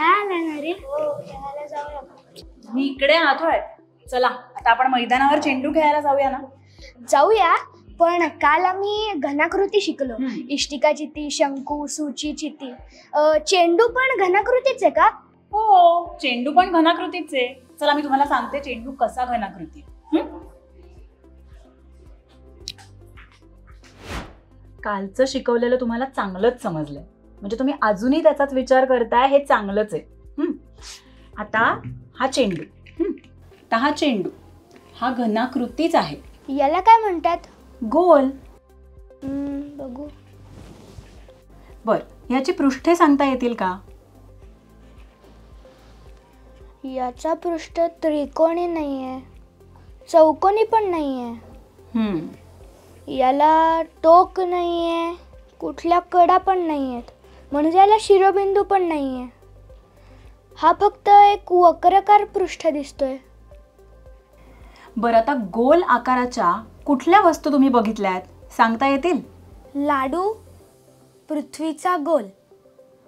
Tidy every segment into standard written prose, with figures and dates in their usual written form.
खेळायला ना रे. खेळायला जाऊया. मी इकडे आतोय. चला आता आपण मैदानावर चेंडू खेळायला जाऊया ना. जाऊया, पण काल आम्ही घनाकृती शिकलो. इष्टिका चिती, शंकू, सूची, चिती. चेंडू पण घनाकृतीच आहे का? हो, चेंडू पण घनाकृतीच आहे. चला मी तुम्हाला सांगते चेंडू कसा घनाकृती. कालचं शिकवलेलं तुम्हाला चांगलंच समजलंय, म्हणजे तुम्ही अजूनही त्याचाच विचार करताय, हे चांगलंच आहे. आता हा चेंडू, आता हा चेंडू हा घनाकृतीच आहे. याला काय म्हणतात? गोल. बघू. बर, याची पृष्ठे सांगता येतील का? याचा पृष्ठ त्रिकोणी नाहीये, चौकोनी पण नाहीये. याला टोक नाहीये, कुठल्या कडा पण नाहीयेत, म्हणजे याला शिरोबिंदू पण नाहीये. हा फक्त एक वक्राकार पृष्ठ दिसतोय. बरं, आता गोल आकाराच्या कुठल्या वस्तू तुम्ही बघितल्यात सांगता येतील? लाडू, पृथ्वीचा गोल.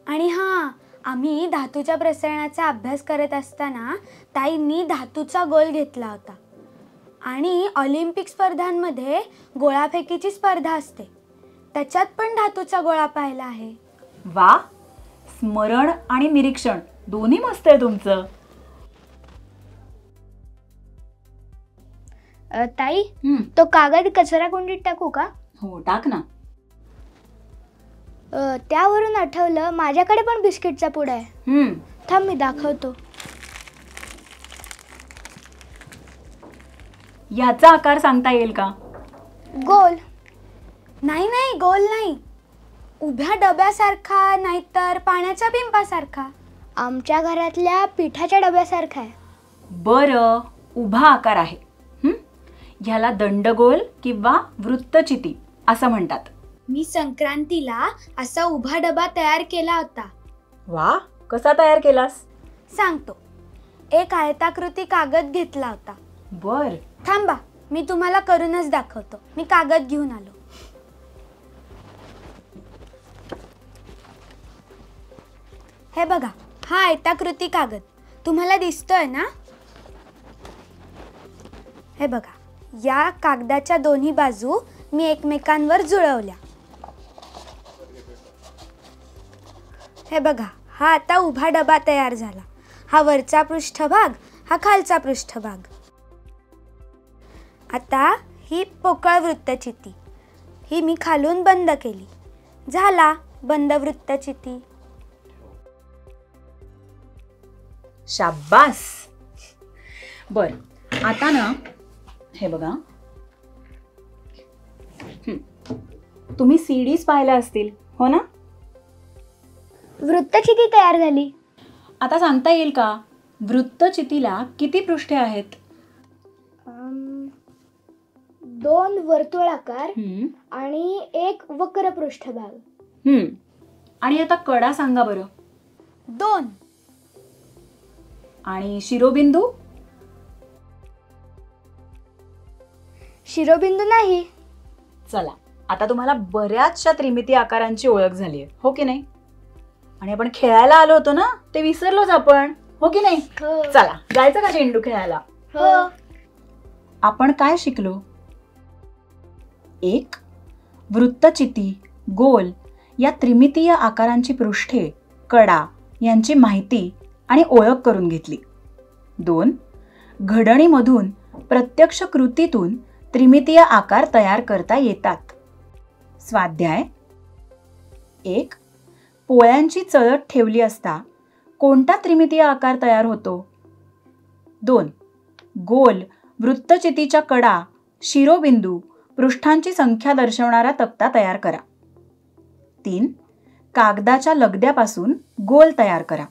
आणि हां, आम्ही धातूच्या प्रसरणाचा अभ्यास करत असताना ताईंनी धातूचा गोल घेतला होता. आणि ऑलिम्पिक स्पर्धांमध्ये गोळाफेकीची स्पर्धा असते, त्याच्यात पण धातूचा गोळा पाहिला आहे. वा, स्मरण आणि निरीक्षण दोन्ही मस्त आहे तुमचं. ताई, तो कागद कचरा कुंडीत टाकू का? हो, टाक ना. त्यावरून आठवलं, माझ्याकडे पण बिस्किटचा पुडा आहे. थांब, मी दाखवतो. याचा आकार सांगता येईल का? गोल. नाही नाही, गोल नाही. उभ्या डब्यासारखा, नाहीतर पाण्याच्या पिंपासारखा. आमच्या घरातल्या पिठाच्या डब्यासारखा आहे. बरं, उभा आकार आहे. ह्याला दंडगोल किंवा वृत्तचिती असं म्हणतात. मी संक्रांतीला असा उभा डबा तयार केला होता. वा, कसा तयार केलास? सांगतो. एक आयताकृती कागद घेतला होता. बर, थांबा, मी तुम्हाला करूनच दाखवतो. मी कागद घेऊन आलो. हे बघा, हा आयताकृती कागद तुम्हाला दिसतोय ना? हे बघा, या कागदाच्या दोन्ही बाजू मी एकमेकांवर जुळवल्या. हे बघा, हा आता उभा डबा तयार झाला. हा वरचा पृष्ठभाग, हा खालचा पृष्ठभाग. आता ही पोकळ वृत्तचिती, ही मी खालून बंद केली. झाला बंद वृत्तचिती. शाबास. बर, आता ना हे बघा, तुम्ही सीडीज पाहिल्या असतील, हो ना? वृत्तचिती तयार झाली. आता सांगता येईल का वृत्तचितीला किती पृष्ठे आहेत? 2 वर्तुळाकार आणि 1 वक्र पृष्ठभाग. आणि आता कडा सांगा बरं. 2. आणि शिरोबिंदू? शिरोबिंदू नाही. चला, आता तुम्हाला बऱ्याचशा त्रिमिती आकारांची ओळख झाली आहे, हो की नाही? आणि आपण खेळायला आलो होतो ना, ते विसरलोच आपण, हो की नाही? चला, जायचं का चेंडू खेळायला? हो. आपण काय शिकलो? एक, वृत्तचिती, गोल या त्रिमितीय आकारांची पृष्ठे, कडा यांची माहिती आणि ओळख करून घेतली. 2, घडणीमधून प्रत्यक्ष कृतीतून त्रिमितीय आकार तयार करता येतात. स्वाध्याय 1, पोळ्यांची चळत ठेवली असता कोणता त्रिमितीय आकार तयार होतो? 2, गोल वृत्तचितीच्या कडा, शिरोबिंदू, पृष्ठांची संख्या दर्शवणारा तक्ता तयार करा. 3, कागदाच्या लगद्यापासून गोल तयार करा.